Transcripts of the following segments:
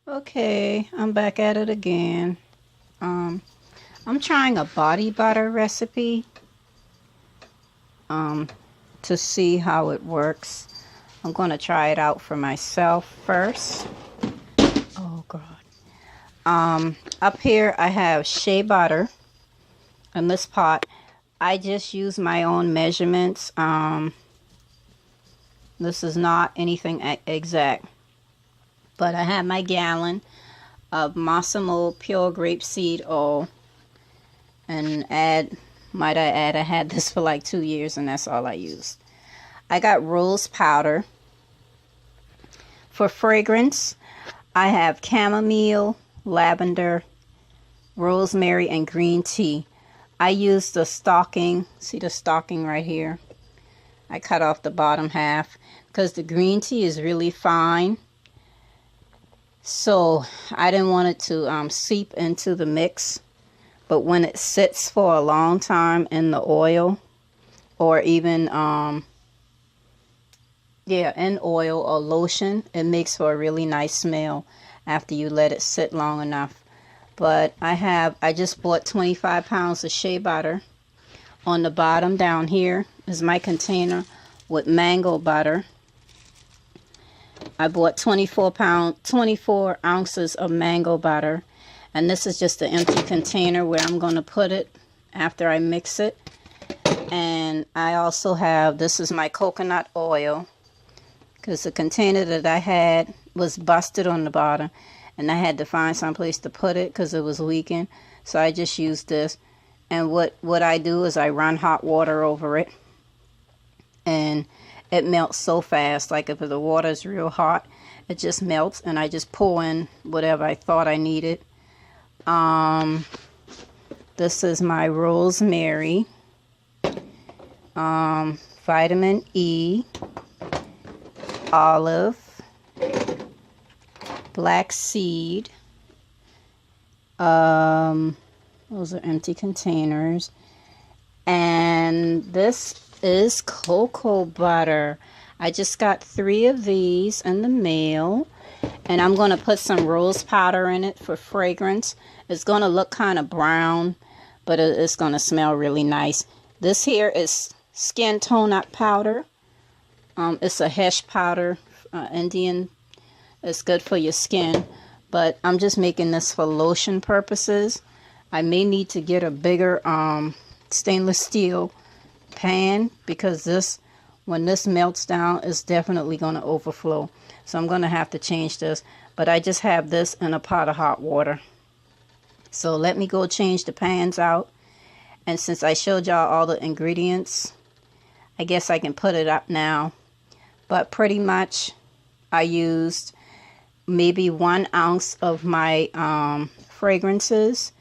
Okay, I'm back at it again. I'm trying a body butter recipe um, to see how it works. I'm going to try it out for myself first. Oh God. Up here I have shea butter in this pot. I just use my own measurements. This is not anything exact, but I have my gallon of Massimo pure grapeseed oil, and might I add, I had this for like 2 years and that's all I used. I got rose powder. For fragrance, I have chamomile, lavender, rosemary, and green tea. I use the stalking. See the stalking right here? I cut off the bottom half because the green tea is really fine. So I didn't want it to seep into the mix. But when it sits for a long time in the oil, or even in oil or lotion, it makes for a really nice smell after you let it sit long enough. But I just bought 25 pounds of shea butter. On the bottom down here is my container with mango butter. I bought 24 ounces of mango butter, and this is just an empty container where I'm going to put it after I mix it. And I also have, this is my coconut oil, because the container that I had was busted on the bottom and I had to find some place to put it because it was leaking. So I just used this. And what I do is I run hot water over it, and it melts so fast. Like if the water is real hot, it just melts, and I just pour in whatever I thought I needed. This is my rosemary, vitamin E, olive, black seed. Those are empty containers. And this is cocoa butter. I just got 3 of these in the mail. And I'm going to put some rose powder in it for fragrance. It's going to look kind of brown, but it's going to smell really nice. This here is skin tone-up powder. It's a Hesh powder, Indian. It's good for your skin. But I'm just making this for lotion purposes. I may need to get a bigger stainless steel pan, because when this melts down, it's definitely going to overflow. So I'm going to have to change this. But I just have this in a pot of hot water. So let me go change the pans out. And since I showed y'all all the ingredients, I guess I can put it up now. But pretty much I used maybe 1 ounce of my fragrances.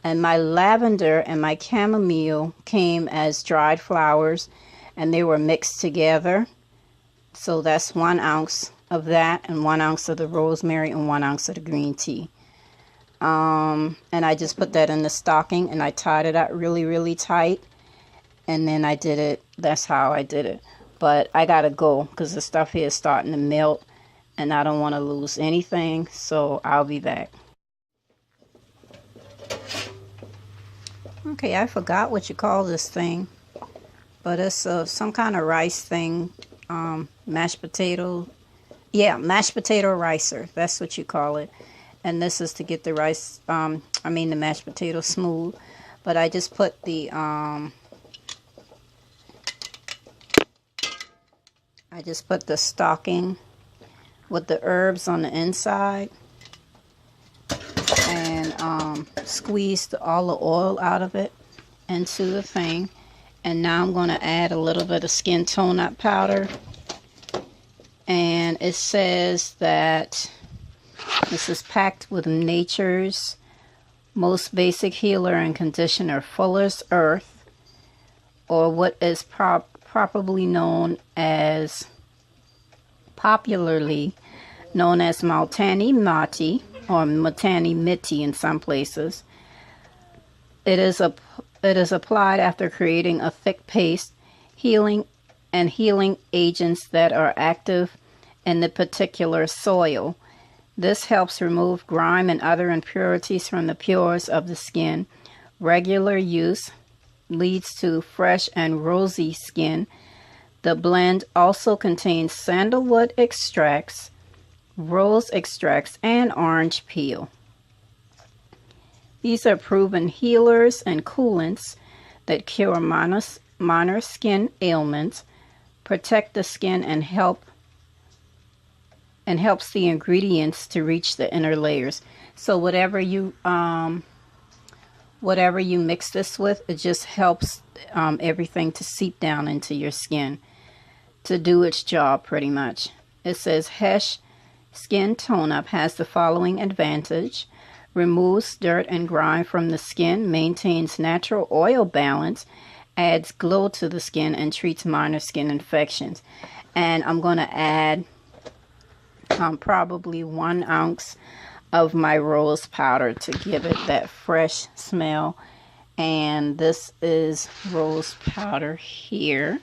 And my lavender and my chamomile came as dried flowers, and they were mixed together. So that's 1 ounce of that, and 1 ounce of the rosemary, and 1 ounce of the green tea. And I just put that in the stocking, and I tied it up really, really tight. And then I did it. That's how I did it. But I gotta go because the stuff here is starting to melt, and I don't want to lose anything. So I'll be back. Okay, I forgot what you call this thing, but it's some kind of rice thing, mashed potato. Yeah, mashed potato ricer. That's what you call it. And this is to get the rice, the mashed potato smooth. But I just put the, stocking with the herbs on the inside, and squeezed all the oil out of it into the thing. And now I'm going to add a little bit of skin tone-up powder. And it says that this is packed with nature's most basic healer and conditioner, Fuller's Earth, or what is popularly known as Multani Mati, or Multani Miti in some places. It is applied after creating a thick paste, healing agents that are active in the particular soil. This helps remove grime and other impurities from the pores of the skin. Regular use leads to fresh and rosy skin. The blend also contains sandalwood extracts, rose extracts, and orange peel. These are proven healers and coolants that cure minor skin ailments, protect the skin, and helps the ingredients to reach the inner layers. So whatever you mix this with, it just helps everything to seep down into your skin to do its job pretty much. It says Hesh Skin Tone Up has the following advantage: removes dirt and grime from the skin, maintains natural oil balance, adds glow to the skin, and treats minor skin infections. And I'm going to add probably 1 ounce of my rose powder to give it that fresh smell. And this is rose powder here.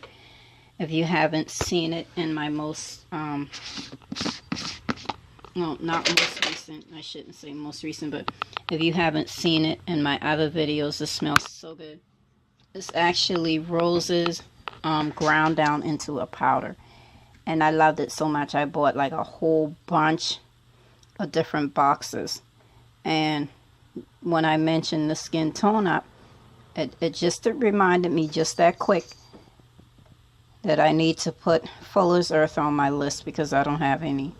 If you haven't seen it in my most no, not most recent, I shouldn't say most recent, but if you haven't seen it in my other videos, it smells so good. It's actually roses ground down into a powder, and I loved it so much I bought like a whole bunch of different boxes. And when I mentioned the skin tone up, it just reminded me just that quick that I need to put Fuller's Earth on my list because I don't have any.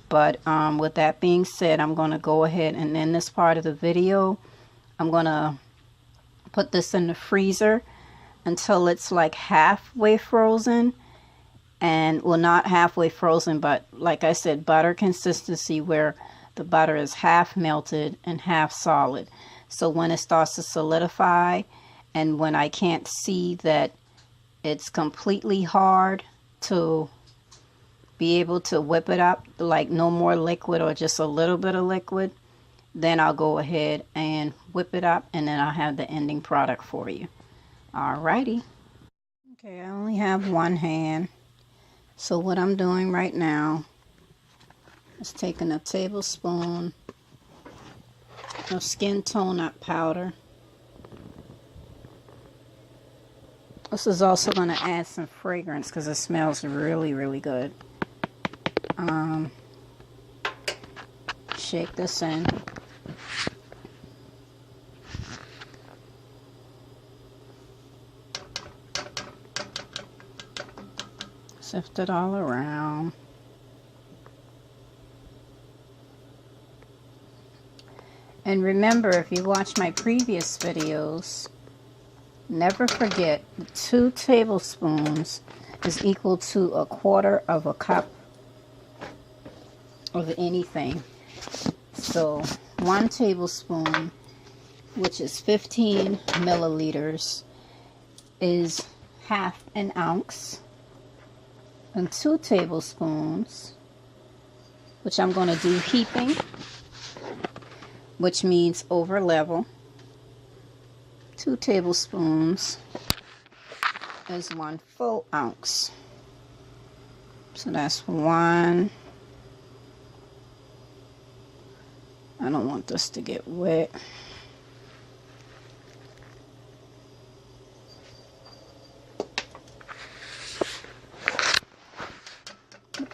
But with that being said, I'm going to go ahead and in this part of the video, I'm going to put this in the freezer until it's like halfway frozen. And, well, not halfway frozen, but like I said, butter consistency where the butter is half melted and half solid. So when it starts to solidify and when I can't see that it's completely hard to be able to whip it up, like no more liquid or just a little bit of liquid, then I'll go ahead and whip it up, and then I'll have the ending product for you. Alrighty. Okay, I only have one hand. So what I'm doing right now is taking a tablespoon of skin tone up powder. This is also going to add some fragrance because it smells really, really good. Shake this in. Sift it all around. And remember, if you watch my previous videos, never forget 2 tablespoons is equal to 1/4 of a cup of anything. So 1 tablespoon, which is 15 milliliters, is half an ounce. And 2 tablespoons, which I'm going to do heaping, which means over level. 2 tablespoons is 1 full ounce. So that's 1. I don't want this to get wet.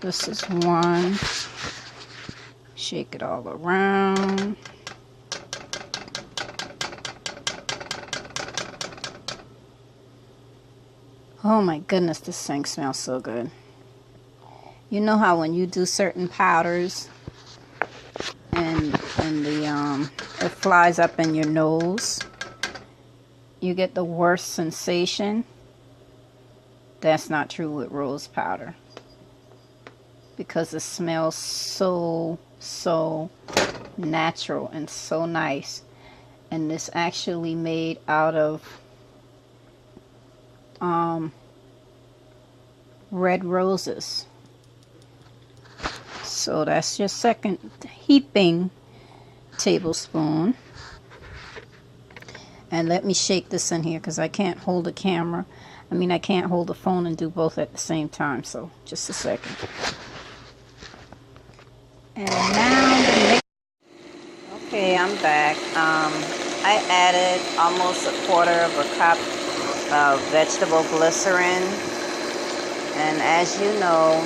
This is 1. Shake it all around. Oh my goodness, this thing smells so good. You know how when you do certain powders and it flies up in your nose, you get the worst sensation? That's not true with rose powder, because it smells so natural and so nice. And it's actually made out of red roses. So that's your second heaping tablespoon. And let me shake this in here because I can't hold the camera. I can't hold the phone and do both at the same time. So just a second. And now the mix. Okay, I'm back. I added almost 1/4 cup of vegetable glycerin, and as you know,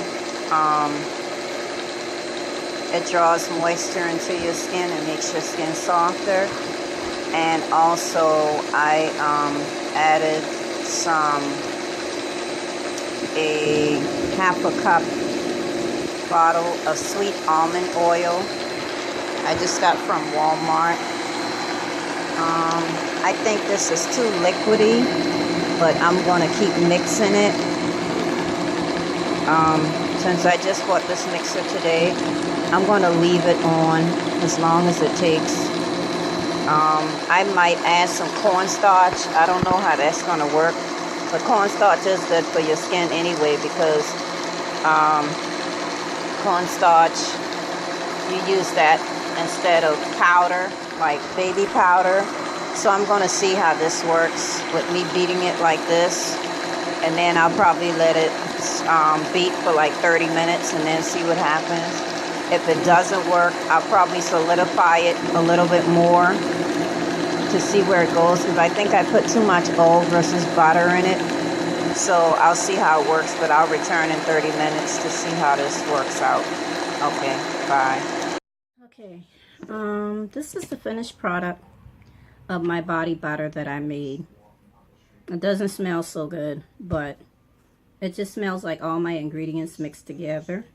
it draws moisture into your skin and makes your skin softer. And also I added a 1/2 cup bottle of sweet almond oil I just got from Walmart. I think this is too liquidy, but I'm going to keep mixing it. Since I just bought this mixer today, I'm going to leave it on as long as it takes. I might add some cornstarch. I don't know how that's going to work, but cornstarch is good for your skin anyway, because cornstarch, you use that instead of powder, like baby powder. So I'm going to see how this works with me beating it like this, and then I'll probably let it beat for like 30 minutes and then see what happens. If it doesn't work, I'll probably solidify it a little bit more to see where it goes, because I think I put too much oil versus butter in it. So I'll see how it works, but I'll return in 30 minutes to see how this works out. Okay, bye. Okay, this is the finished product of my body butter that I made. It doesn't smell so good, but it just smells like all my ingredients mixed together.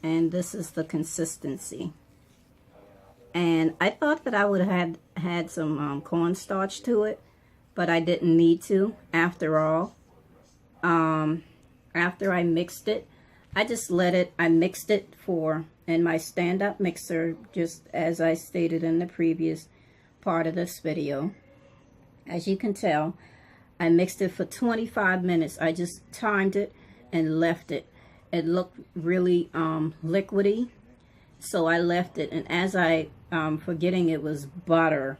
And this is the consistency. And I thought that I would have had some cornstarch to it, but I didn't need to after all. After I mixed it, I just I mixed it in my stand-up mixer, just as I stated in the previous part of this video. As you can tell, I mixed it for 25 minutes. I just timed it and left it. It looked really liquidy, so I left it. And as I forgetting it was butter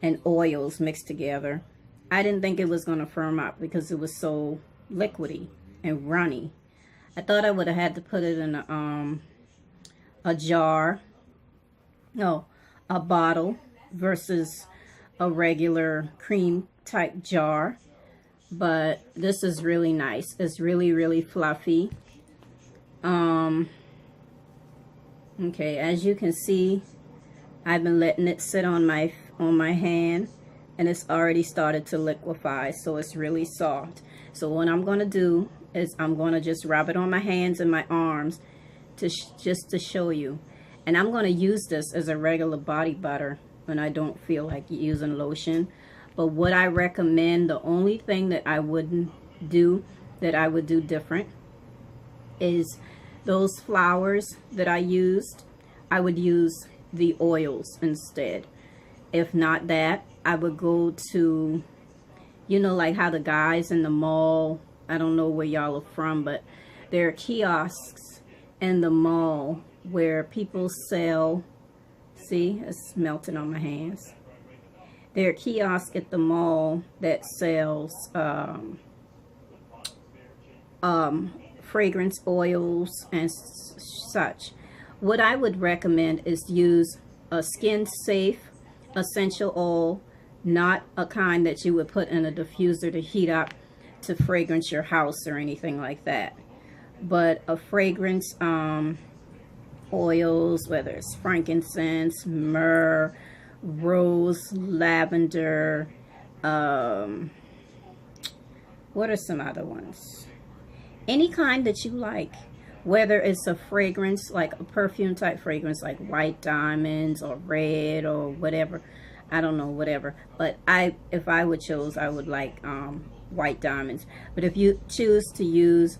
and oils mixed together, I didn't think it was going to firm up because it was so liquidy and runny. I thought I would have had to put it in a jar, no, a bottle versus a regular cream type jar. But this is really nice. It's really fluffy. Okay, as you can see, I've been letting it sit on my hand, and it's already started to liquefy, so it's really soft. So what I'm going to do is I'm going to just rub it on my hands and my arms just to show you. And I'm going to use this as a regular body butter when I don't feel like using lotion. But what I recommend, the only thing that I wouldn't do, that I would do different, is those flowers that I used, I would use the oils instead. If not that, I would go to, you know, like how the guys in the mall, I don't know where y'all are from, but there are kiosks in the mall where people sell, see, it's melting on my hands. There are kiosks at the mall that sells fragrance oils and such. What I would recommend is use a skin safe essential oil, not a kind that you would put in a diffuser to heat up to fragrance your house or anything like that, but a fragrance oils, whether it's frankincense, myrrh, rose, lavender, what are some other ones? Any kind that you like, whether it's a fragrance, like a perfume type fragrance, like white diamonds or red or whatever. I don't know, whatever. But if I would choose, I would like white diamonds. But if you choose to use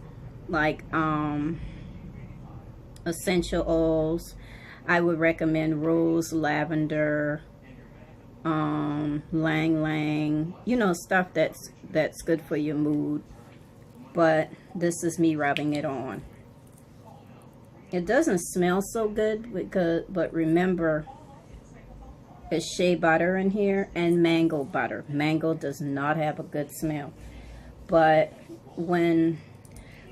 like essential oils, I would recommend rose, lavender, lang lang, you know, stuff that's good for your mood. But this is me rubbing it on. It doesn't smell so good but remember, it's shea butter in here and mango butter. Mango does not have a good smell. But when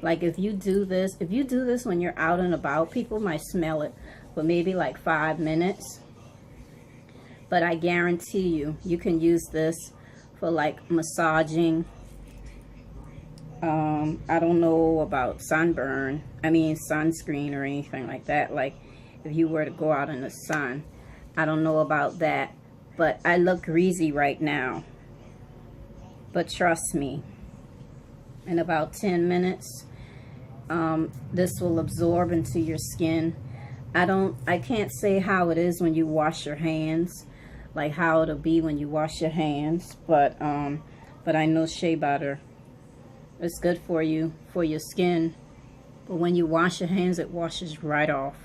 Like if you do this when you're out and about, people might smell it for maybe like 5 minutes. But I guarantee you, you can use this for like massaging. I don't know about sunscreen or anything like that. Like if you were to go out in the sun, I don't know about that. But I look greasy right now. But trust me, in about 10 minutes, this will absorb into your skin. I can't say how it is when you wash your hands, like how it'll be when you wash your hands, but I know shea butter is good for you, for your skin. But when you wash your hands, it washes right off.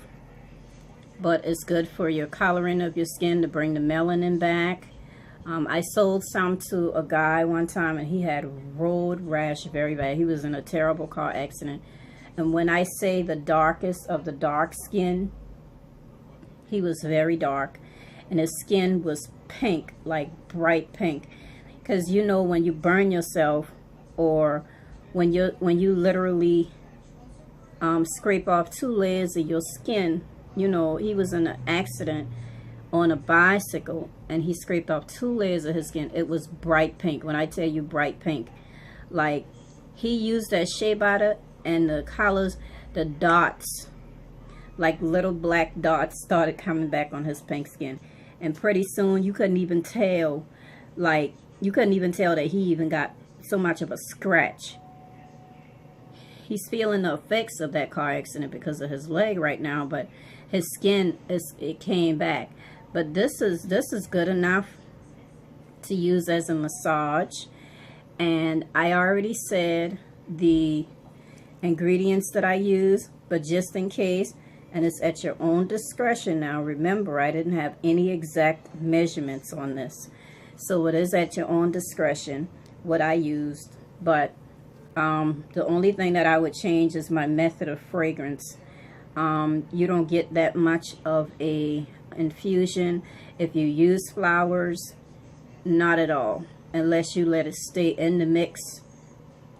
But it's good for your coloring of your skin, to bring the melanin back. I sold some to a guy one time, and he had road rash very bad. He was in a terrible car accident. And when I say the darkest of the dark skin, he was very dark. And his skin was pink, like bright pink. Because you know, when you burn yourself, or when you literally scrape off 2 layers of your skin, you know, he was in an accident on a bicycle, and he scraped off 2 layers of his skin. It was bright pink. When I tell you bright pink, like he used that shea butter, and the colors, the dots, like little black dots, started coming back on his pink skin. And pretty soon you couldn't even tell, that he even got so much of a scratch. He's feeling the effects of that car accident because of his leg right now, but his skin, it came back. But this is good enough to use as a massage. And I already said the ingredients that I use, but just in case, and it's at your own discretion. Now remember, I didn't have any exact measurements on this, so it is at your own discretion what I used. But the only thing that I would change is my method of fragrance. You don't get that much of a infusion if you use flowers, not at all, unless you let it stay in the mix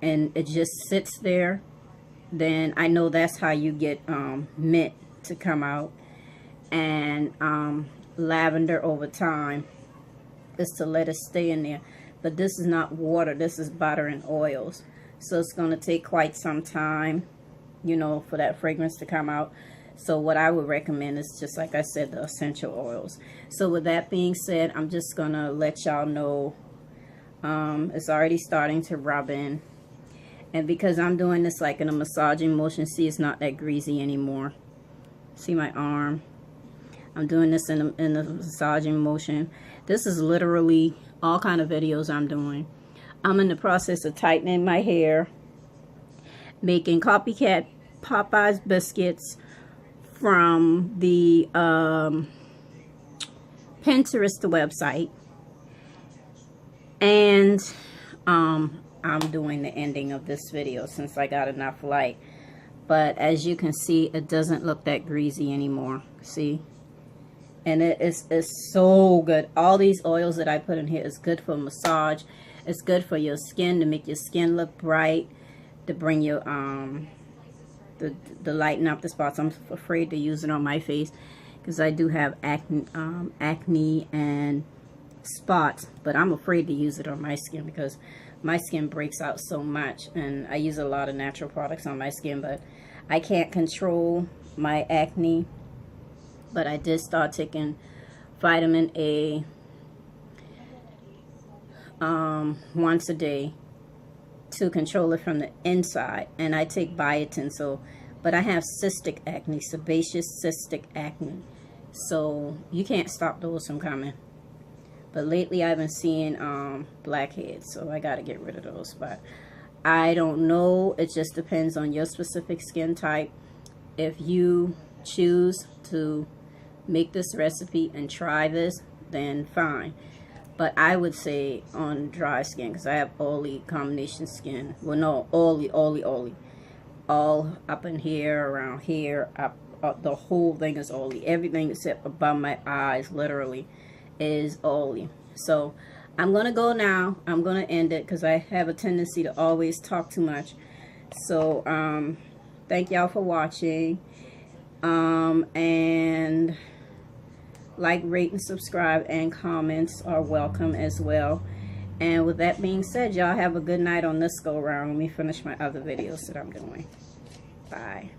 and it just sits there. Then I know that's how you get mint to come out. And lavender over time is to let it stay in there. But this is not water, this is butter and oils, so it's going to take quite some time, you know, for that fragrance to come out. So what I would recommend is, just like I said, the essential oils. So with that being said, I'm just gonna let y'all know it's already starting to rub in. And because I'm doing this like in a massaging motion, see, it's not that greasy anymore. See my arm? I'm doing this in a massaging motion. This is literally all kind of videos I'm doing. I'm in the process of tightening my hair, making copycat Popeyes biscuits from the Pinterest website. And I'm doing the ending of this video since I got enough light. But as you can see, it doesn't look that greasy anymore. See? And it's so good. All these oils that I put in here is good for massage. It's good for your skin, to make your skin look bright, to bring your the lighten up the spots. I'm afraid to use it on my face because I do have acne and spots, but I'm afraid to use it on my skin because my skin breaks out so much, and I use a lot of natural products on my skin, but I can't control my acne. But I did start taking vitamin A once a day to control it from the inside, and I take biotin. So, but I have cystic acne, sebaceous cystic acne, so you can't stop those from coming. But lately I've been seeing blackheads, so I got to get rid of those. But I don't know, it just depends on your specific skin type. If you choose to make this recipe and try this, then fine. But I would say on dry skin, because I have oily combination skin. Well, no, oily. All up in here, around here, up the whole thing is oily. Everything except above my eyes, literally, is oily. So I'm going to go now. I'm going to end it because I have a tendency to always talk too much. So thank y'all for watching, and like, rate, and subscribe, and comments are welcome as well. And with that being said, y'all have a good night on this go around. Let me finish my other videos that I'm doing. Bye.